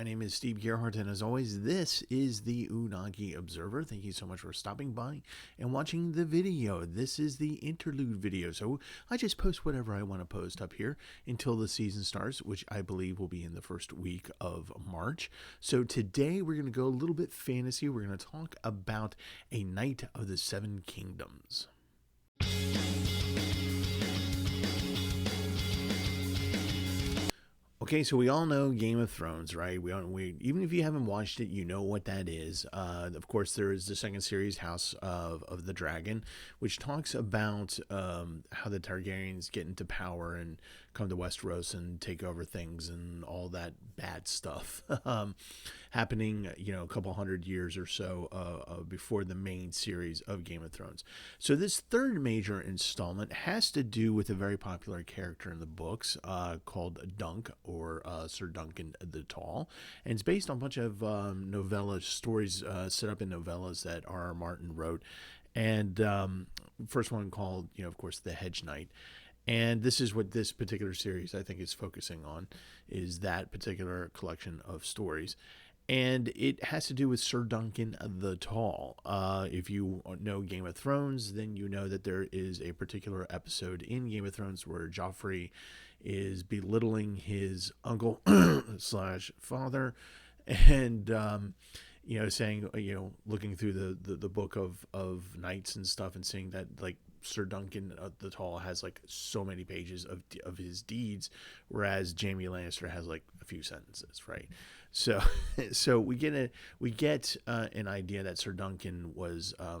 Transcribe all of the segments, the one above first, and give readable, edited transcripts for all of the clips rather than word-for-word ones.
My name is Steve Gerhardt, and as always, this is the Unagi Observer. Thank you so much for stopping by and watching the video. This is the interlude video, so I just post whatever I want to post up here until the season starts, which I believe will be in the first week of March. So today we're going to go a little bit fantasy. We're going to talk about A Knight of the Seven Kingdoms. Okay, so we all know Game of Thrones, right? We even if you haven't watched it, you know what that is. Of course, there is the second series, House of the Dragon, which talks about how the Targaryens get into power and come to Westeros and take over things and all that bad stuff happening, a couple hundred years or so before the main series of Game of Thrones. So this third major installment has to do with a very popular character in the books called Dunk, or Sir Duncan the Tall, and it's based on a bunch of novella stories set up in novellas that R.R. Martin wrote, and first one called, of course, The Hedge Knight. And this is what this particular series, I think, is focusing on, is that particular collection of stories. And it has to do with Sir Duncan the Tall. If you know Game of Thrones, then you know that there is a particular episode in Game of Thrones where Joffrey is belittling his uncle slash father, and saying, looking through the book of knights and stuff, and seeing that, like, Sir Duncan the Tall has like so many pages of his deeds, whereas Jaime Lannister has like a few sentences, right? So we get an idea that Sir Duncan was a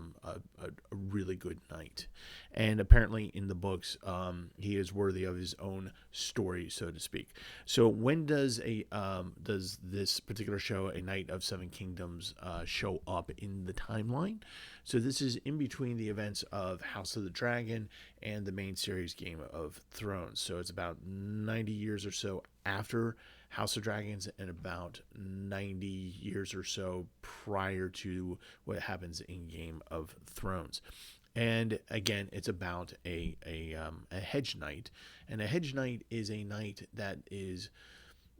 really good knight, and apparently in the books he is worthy of his own story, so to speak. So when does this particular show, A Knight of Seven Kingdoms, show up in the timeline? So this is in between the events of House of the Dragon and the main series Game of Thrones. So it's about 90 years or so after House of Dragons and about 90 years or so prior to what happens in Game of Thrones. And again, it's about a hedge knight. And a hedge knight is a knight that is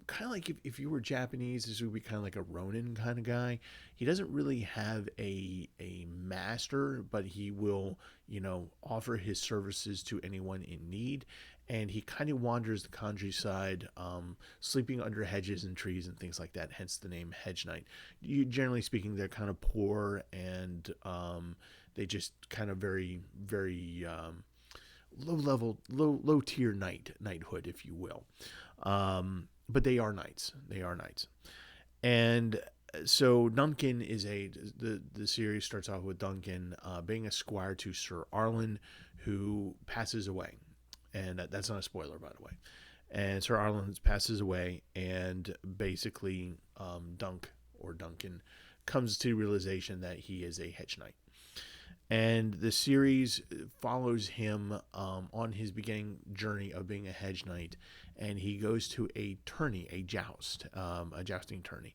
kind of like, if you were Japanese, this would be kind of like a Ronin kind of guy. He doesn't really have a master, but he will, offer his services to anyone in need. And he kind of wanders the countryside, sleeping under hedges and trees and things like that, hence the name Hedge Knight. Generally speaking, they're kind of poor, and they just kind of very, very low tier knighthood, if you will. But they are knights. And so Duncan is the series starts off with Duncan being a squire to Sir Arlen, who passes away. And that's not a spoiler, by the way. And Sir Arlen passes away, and basically Duncan comes to the realization that he is a hedge knight. And the series follows him on his beginning journey of being a hedge knight, and he goes to a tourney, a jousting tourney,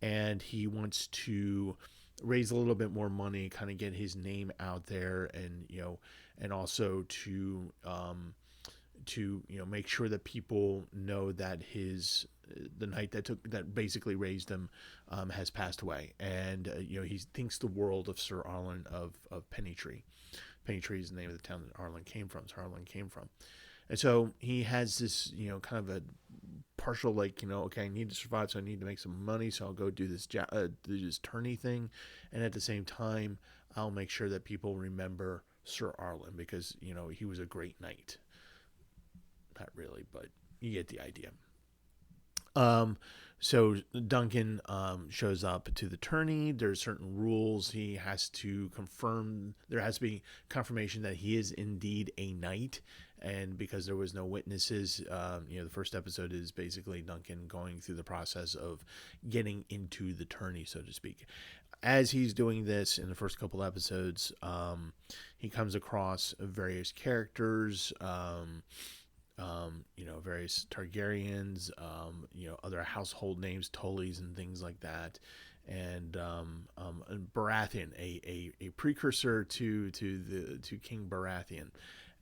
and he wants to raise a little bit more money, kind of get his name out there, and also to make sure that people know that the knight that basically raised him has passed away, and he thinks the world of Sir Arlen of Pennytree. Pennytree is the name of the town that Arlen came from. And so he has this kind of a partial, okay, I need to survive, so I need to make some money, so I'll go do this tourney thing, and at the same time I'll make sure that people remember Sir Arlen, because he was a great knight. Not really, but you get the idea. So Duncan shows up to the tourney. There's certain rules he has to confirm. There has to be confirmation that he is indeed a knight, and because there was no witnesses, the first episode is basically Duncan going through the process of getting into the tourney, so to speak. As he's doing this in the first couple episodes, he comes across various characters, various Targaryens, other household names, Tullys and things like that, and Baratheon, a precursor to King Baratheon,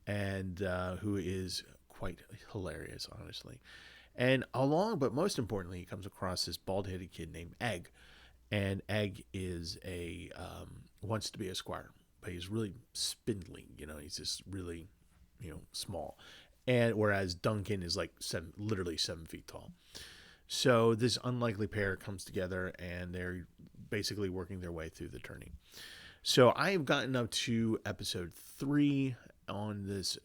and who is quite hilarious, honestly. And along, but most importantly, he comes across this bald-headed kid named Egg, and Egg is a wants to be a squire, but he's really spindly. He's just really, small. And whereas Duncan is like literally 7 feet tall. So this unlikely pair comes together, and they're basically working their way through the tourney. So I have gotten up to episode 3 on this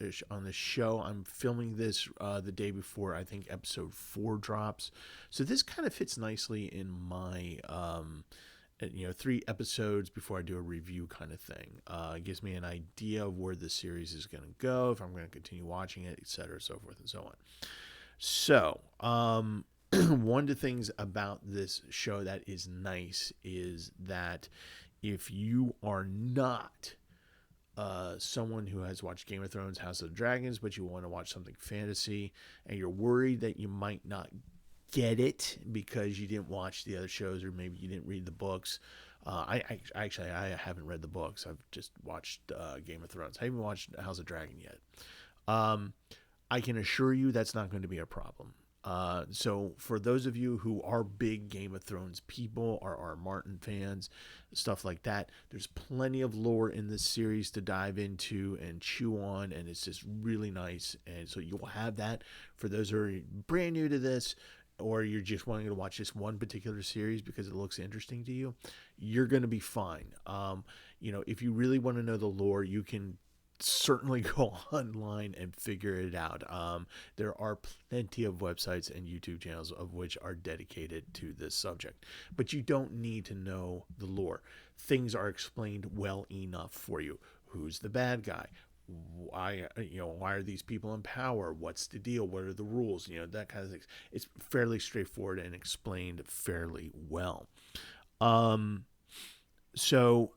show. I'm filming this the day before I think episode 4 drops. So this kind of fits nicely in my 3 episodes before I do a review kind of thing. It gives me an idea of where the series is going to go, if I'm going to continue watching it, etc., so forth and so on. So, one of the things about this show that is nice is that if you are not someone who has watched Game of Thrones, House of the Dragons, but you want to watch something fantasy, and you're worried that you might not get it because you didn't watch the other shows, or maybe you didn't read the books. I haven't read the books. I've just watched Game of Thrones. I haven't watched House of Dragon yet. I can assure you that's not going to be a problem. So for those of you who are big Game of Thrones people, are Martin fans, stuff like that, there's plenty of lore in this series to dive into and chew on, and it's just really nice. And so you'll have that for those who are brand new to this, or you're just wanting to watch this one particular series because it looks interesting to you. You're going to be fine. If you really want to know the lore, you can certainly go online and figure it out. There are plenty of websites and YouTube channels of which are dedicated to this subject, but you don't need to know the lore. Things are explained well enough for you. Who's the bad guy? Why are these people in power? What's the deal? What are the rules? That kind of thing. It's fairly straightforward and explained fairly well. So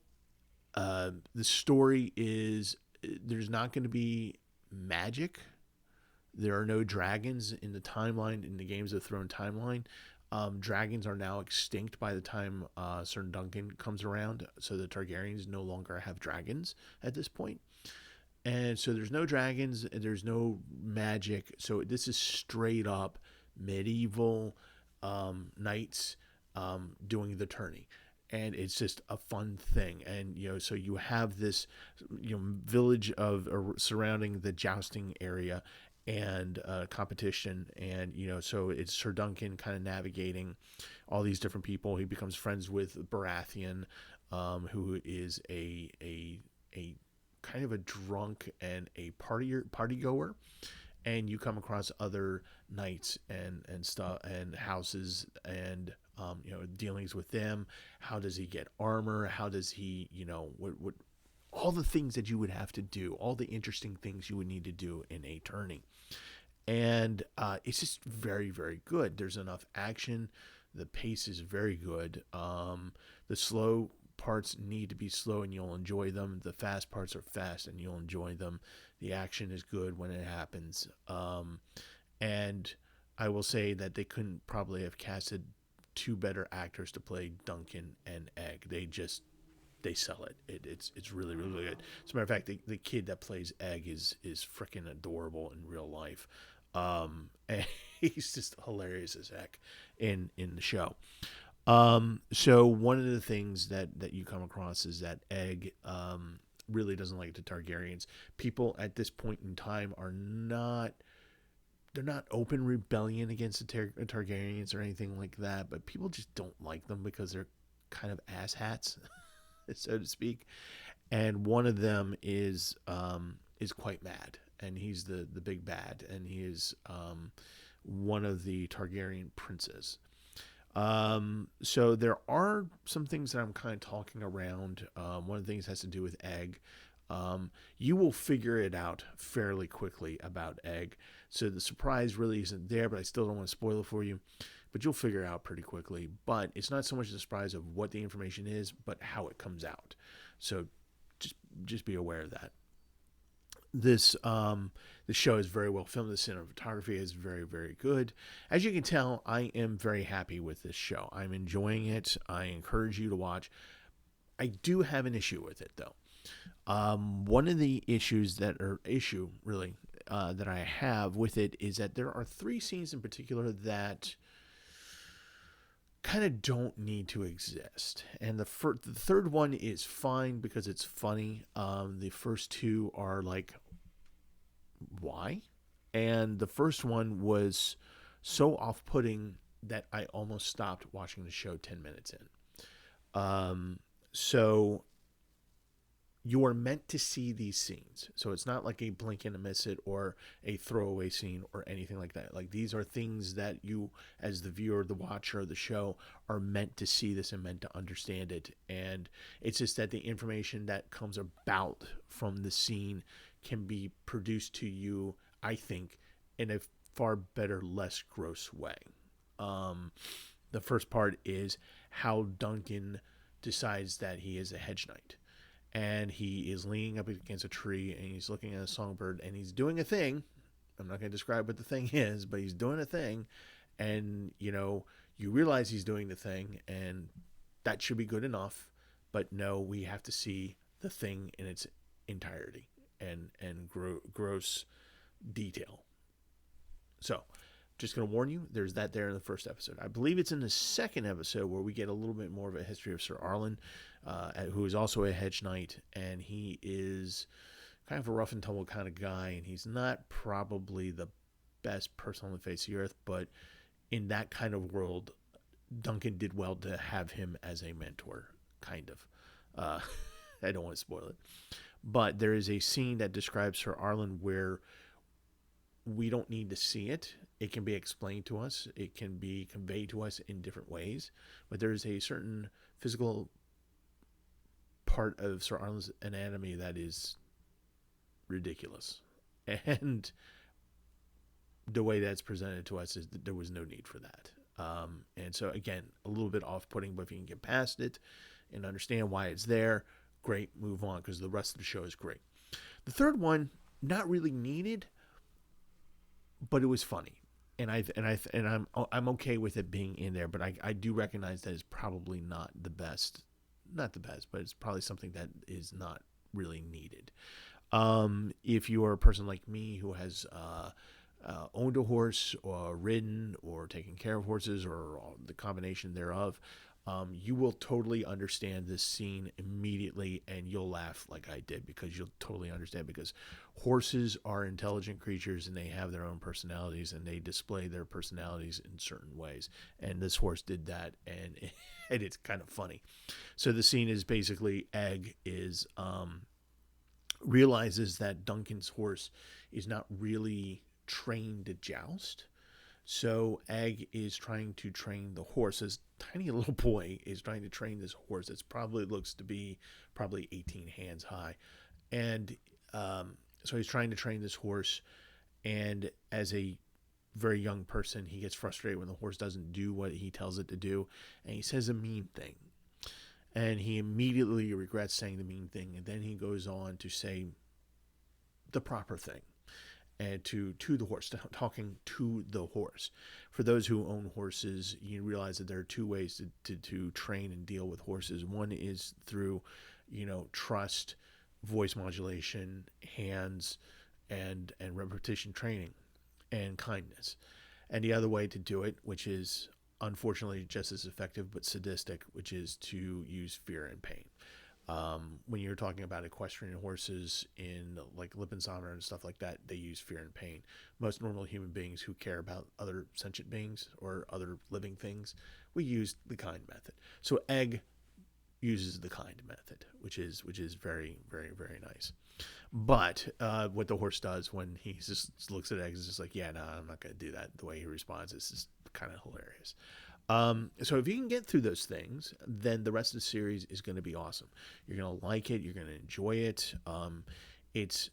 the story is, there's not going to be magic. There are no dragons in the timeline, in the Games of Thrones timeline. Dragons are now extinct by the time Sir Duncan comes around, so the Targaryens no longer have dragons at this point. And so there's no dragons, and there's no magic. So this is straight up medieval knights doing the tourney. And it's just a fun thing. And, so you have this, village of surrounding the jousting area and competition. And, so it's Sir Duncan kind of navigating all these different people. He becomes friends with Baratheon, who is a kind of a drunk and a party goer. And you come across other knights and stuff and houses and dealings with them. How does he get armor? How does he, what all the things that you would have to do, all the interesting things you would need to do in a tourney. And it's just very, very good. There's enough action. The pace is very good. The slow parts need to be slow and you'll enjoy them. The fast parts are fast and you'll enjoy them. The action is good when it happens. And I will say that they couldn't probably have casted 2 better actors to play Duncan and Egg. They sell it. It's really, really good. As a matter of fact, the kid that plays Egg is freaking adorable in real life. And he's just hilarious as heck in the show. So one of the things that you come across is that Egg really doesn't like the Targaryens. People at this point in time they're not open rebellion against the Targaryens or anything like that, but people just don't like them because they're kind of asshats, so to speak. And one of them is quite mad, and he's the big bad, and he is one of the Targaryen princes. So there are some things that I'm kind of talking around. One of the things has to do with Egg. You will figure it out fairly quickly about Egg. So the surprise really isn't there, but I still don't want to spoil it for you. But you'll figure it out pretty quickly. But it's not so much the surprise of what the information is, but how it comes out. So just be aware of that. This show is very well filmed. The cinematography is very, very good. As you can tell, I am very happy with this show. I'm enjoying it. I encourage you to watch. I do have an issue with it, though. One of the issues really, that I have with it is that there are three scenes in particular that kind of don't need to exist. And the third one is fine because it's funny. The first two are like, why? And the first one was so off-putting that I almost stopped watching the show 10 minutes in. So you are meant to see these scenes. So it's not like a blink and a miss it or a throwaway scene or anything like that. Like, these are things that you, as the viewer, the watcher of the show, are meant to see this and meant to understand it. And it's just that the information that comes about from the scene can be produced to you, I think, in a far better, less gross way. The first part is how Duncan decides that he is a hedge knight. And he is leaning up against a tree, and he's looking at a songbird, and he's doing a thing. I'm not going to describe what the thing is, but he's doing a thing. And, you realize he's doing the thing, and that should be good enough. But no, we have to see the thing in its entirety and gross detail. So, just going to warn you, there's that there in the first episode. I believe it's in the second episode where we get a little bit more of a history of Sir Arlen, who is also a hedge knight, and he is kind of a rough and tumble kind of guy, and he's not probably the best person on the face of the earth, but in that kind of world, Duncan did well to have him as a mentor, kind of. I don't want to spoil it. But there is a scene that describes Sir Arlen where we don't need to see it. It can be explained to us. It can be conveyed to us in different ways. But there's a certain physical part of Sir Arlen's anatomy that is ridiculous. And the way that's presented to us is that there was no need for that. And so, again, a little bit off-putting, but if you can get past it and understand why it's there, great, move on, because the rest of the show is great. The third one, not really needed, but it was funny, and I'm okay with it being in there. But I do recognize that it's probably not the best, but it's probably something that is not really needed. If you are a person like me who has owned a horse or ridden or taken care of horses or the combination thereof, you will totally understand this scene immediately, and you'll laugh like I did, because you'll totally understand, because horses are intelligent creatures and they have their own personalities, and they display their personalities in certain ways. And this horse did that, and it's kind of funny. So the scene is basically Egg is realizes that Duncan's horse is not really trained to joust. So Egg is trying to train the horse. This tiny little boy is trying to train this horse. It probably looks to be 18 hands high. And so he's trying to train this horse. And as a very young person, he gets frustrated when the horse doesn't do what he tells it to do. And he says a mean thing. And he immediately regrets saying the mean thing. And then he goes on to say the proper thing. And to the horse, talking to the horse. For those who own horses, you realize that there are two ways to train and deal with horses. One is through, trust, voice modulation, hands, and repetition training, and kindness. And the other way to do it, which is unfortunately just as effective but sadistic, which is to use fear and pain. When you're talking about equestrian horses in like Lippensommer and stuff like that, they use fear and pain. Most normal human beings who care about other sentient beings or other living things, we use the kind method. So Egg uses the kind method, which is very, very, very nice. But what the horse does when he just looks at Egg is just like, yeah, no, I'm not going to do that. The way he responds is just kind of hilarious. So if you can get through those things, then the rest of the series is going to be awesome. You're going to like it. You're going to enjoy it. It's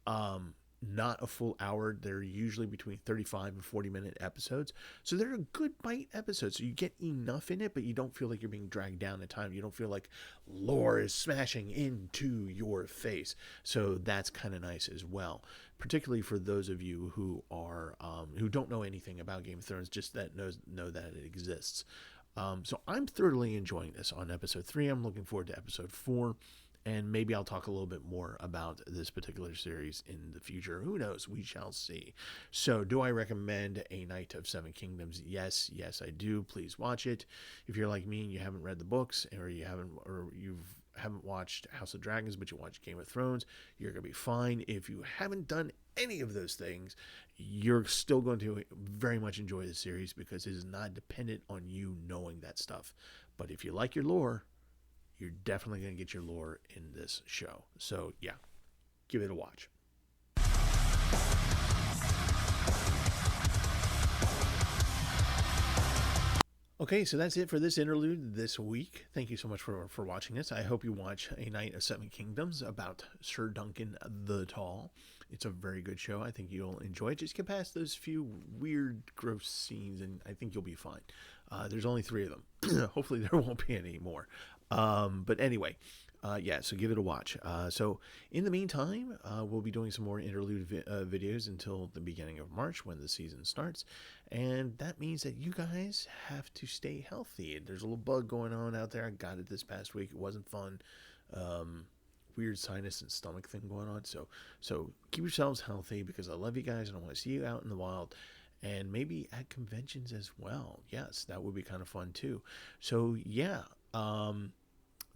not a full hour. They're usually between 35 and 40-minute episodes. So they're a good bite episodes. So you get enough in it, but you don't feel like you're being dragged down in time. You don't feel like lore is smashing into your face. So that's kind of nice as well. Particularly for those of you who are who don't know anything about Game of Thrones, just that know that it exists. So I'm thoroughly enjoying this on episode 3. I'm looking forward to episode 4. and maybe I'll talk a little bit more about this particular series in the future. Who knows? We shall see. So, do I recommend A Knight of Seven Kingdoms? Yes, yes, I do. Please watch it. If you're like me and you haven't read the books, or you haven't watched House of Dragons, but you watch Game of Thrones, you're gonna be fine. If you haven't done any of those things, you're still going to very much enjoy the series because it is not dependent on you knowing that stuff. But if you like your lore, you're definitely going to get your lore in this show. So, yeah, give it a watch. Okay, so that's it for this interlude this week. Thank you so much for watching this. I hope you watch A Knight of Seven Kingdoms about Sir Duncan the Tall. It's a very good show. I think you'll enjoy it. Just get past those few weird, gross scenes, and I think you'll be fine. There's only 3 of them. Hopefully there won't be any more. But anyway, yeah, so give it a watch. So in the meantime, we'll be doing some more interlude videos until the beginning of March when the season starts. And that means that you guys have to stay healthy. There's a little bug going on out there. I got it this past week. It wasn't fun. Weird sinus and stomach thing going on. So keep yourselves healthy because I love you guys and I want to see you out in the wild. And maybe at conventions as well. Yes, that would be kind of fun too. So yeah,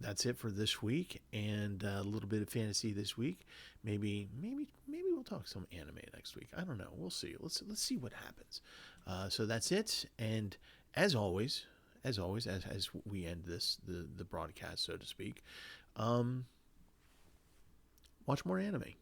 that's it for this week, and a little bit of fantasy this week. Maybe we'll talk some anime next week. I don't know. We'll see. Let's see what happens. So that's it. And as always, as we end the broadcast, so to speak, watch more anime.